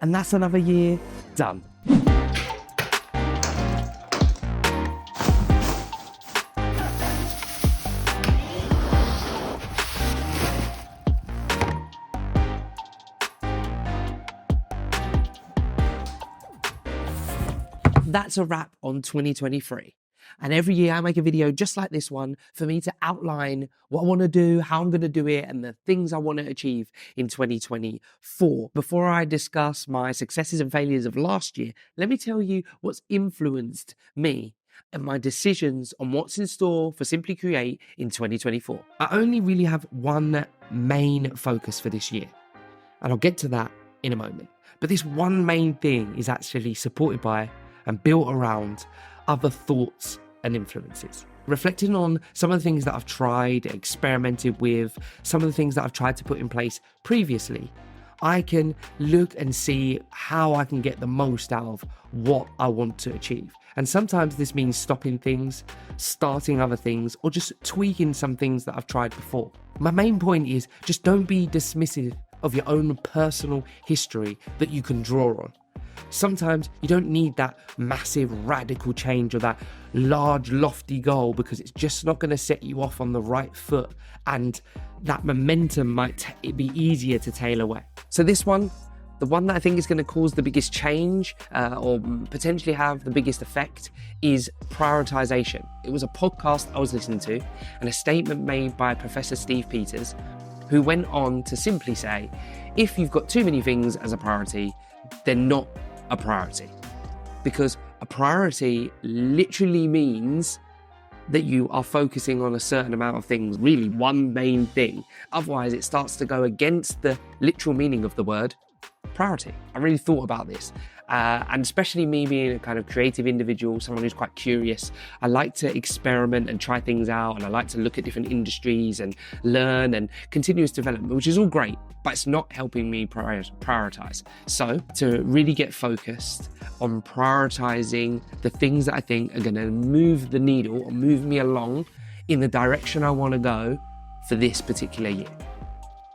And that's another year done. That's a wrap on 2023. And every year I make a video just like this one for me to outline what I want to do, how I'm going to do it, and the things I want to achieve in 2024. Before I discuss my successes and failures of last year, let me tell you what's influenced me and my decisions on what's in store for Simply Create in 2024. I only really have one main focus for this year, and I'll get to that in a moment. But this one main thing is actually supported by and built around other thoughts and influences. Reflecting on some of the things that I've tried, experimented with, some of the things that I've tried to put in place previously, I can look and see how I can get the most out of what I want to achieve. And sometimes this means stopping things, starting other things, or just tweaking some things that I've tried before. My main point is just don't be dismissive of your own personal history that you can draw on. Sometimes you don't need that massive radical change or that large lofty goal because it's just not going to set you off on the right foot, and that momentum might be easier to tail away. So this one, the one that I think is going to cause the biggest change or potentially have the biggest effect is prioritization. It was a podcast I was listening to and a statement made by Professor Steve Peters, who went on to simply say, if you've got too many things as a priority, they're not a priority, because a priority literally means that you are focusing on a certain amount of things, really one main thing. Otherwise, it starts to go against the literal meaning of the word priority. I really thought about this. And especially me being a kind of creative individual, someone who's quite curious, I like to experiment and try things out, and I like to look at different industries and learn and continuous development, which is all great, but it's not helping me prioritize. So to really get focused on prioritizing the things that I think are going to move the needle or move me along in the direction I want to go for this particular year.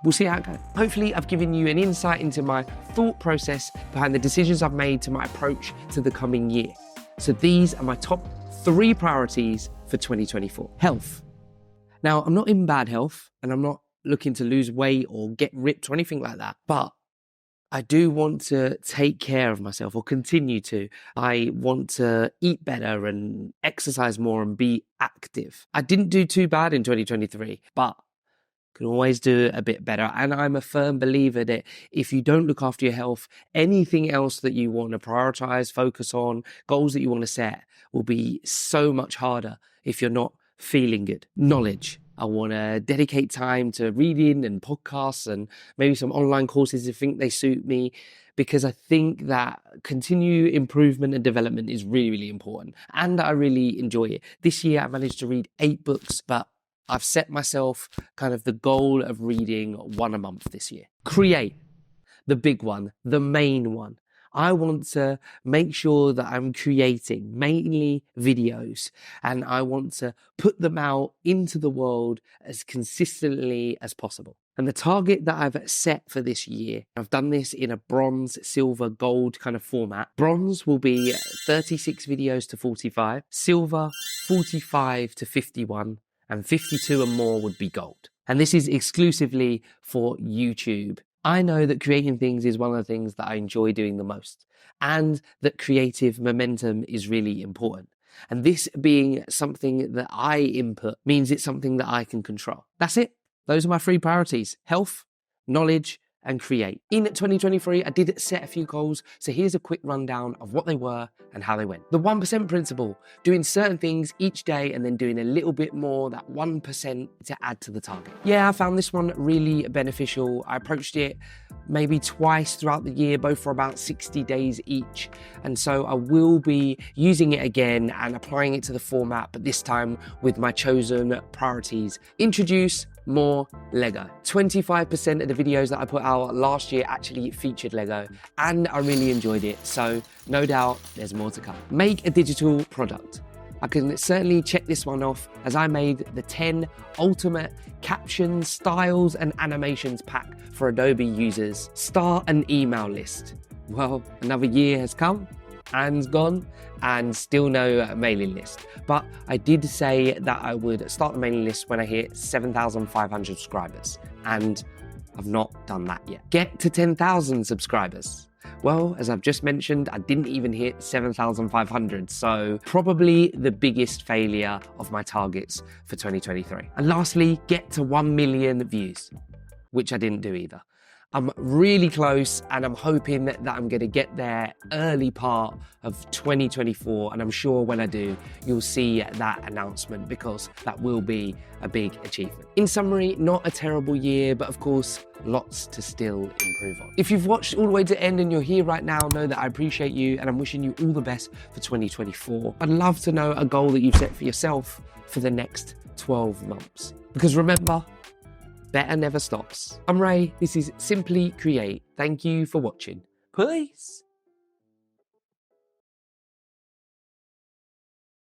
We'll see how it goes. Hopefully I've given you an insight into my thought process behind the decisions I've made to my approach to the coming year. So these are my top 3 priorities for 2024. Health. Now, I'm not in bad health and I'm not looking to lose weight or get ripped or anything like that, but I do want to take care of myself, or continue to. I want to eat better and exercise more and be active. I didn't do too bad in 2023, but can always do a bit better. And I'm a firm believer that if you don't look after your health, anything else that you want to prioritize, focus on, goals that you want to set will be so much harder if you're not feeling good. Knowledge. I want to dedicate time to reading and podcasts and maybe some online courses if I think they suit me, because I think that continued improvement and development is really, really important. And I really enjoy it. This year I managed to read 8 books, but I've set myself kind of the goal of reading 1 a month this year. Create, the big one, the main one. I want to make sure that I'm creating mainly videos, and I want to put them out into the world as consistently as possible. And the target that I've set for this year, I've done this in a bronze, silver, gold kind of format. Bronze will be 36 videos to 45, silver 45 to 51, and 52 and more would be gold. And this is exclusively for YouTube. I know that creating things is one of the things that I enjoy doing the most, and that creative momentum is really important. And this being something that I input means it's something that I can control. That's it. Those are my 3 priorities: health, knowledge, and create. In 2023, I did set a few goals, so here's a quick rundown of what they were and how they went. The 1% principle, doing certain things each day and then doing a little bit more, that 1% to add to the target. Yeah, I found this one really beneficial. I approached it maybe twice throughout the year, both for about 60 days each. And so I will be using it again and applying it to the format, but this time with my chosen priorities. Introduce more Lego. 25% of the videos that I put out last year actually featured Lego, and I really enjoyed it. So no doubt there's more to come. Make a digital product. I can certainly check this one off, as I made the 10 ultimate captions, styles, and animations pack for Adobe users. Start an email list. Well, another year has come and gone and still no mailing list. But I did say that I would start the mailing list when I hit 7,500 subscribers, and I've not done that yet. Get to 10,000 subscribers. Well, as I've just mentioned, I didn't even hit 7,500, so probably the biggest failure of my targets for 2023. And lastly, get to 1 million views, which I didn't do either. I'm really close, and I'm hoping that I'm going to get there early part of 2024, and I'm sure when I do, you'll see that announcement, because that will be a big achievement. In summary, not a terrible year, but of course, lots to still improve on. If you've watched all the way to the end and you're here right now, know that I appreciate you, and I'm wishing you all the best for 2024. I'd love to know a goal that you've set for yourself for the next 12 months. Because remember, better never stops. I'm Ray, this is Simply Create. Thank you for watching. Peace.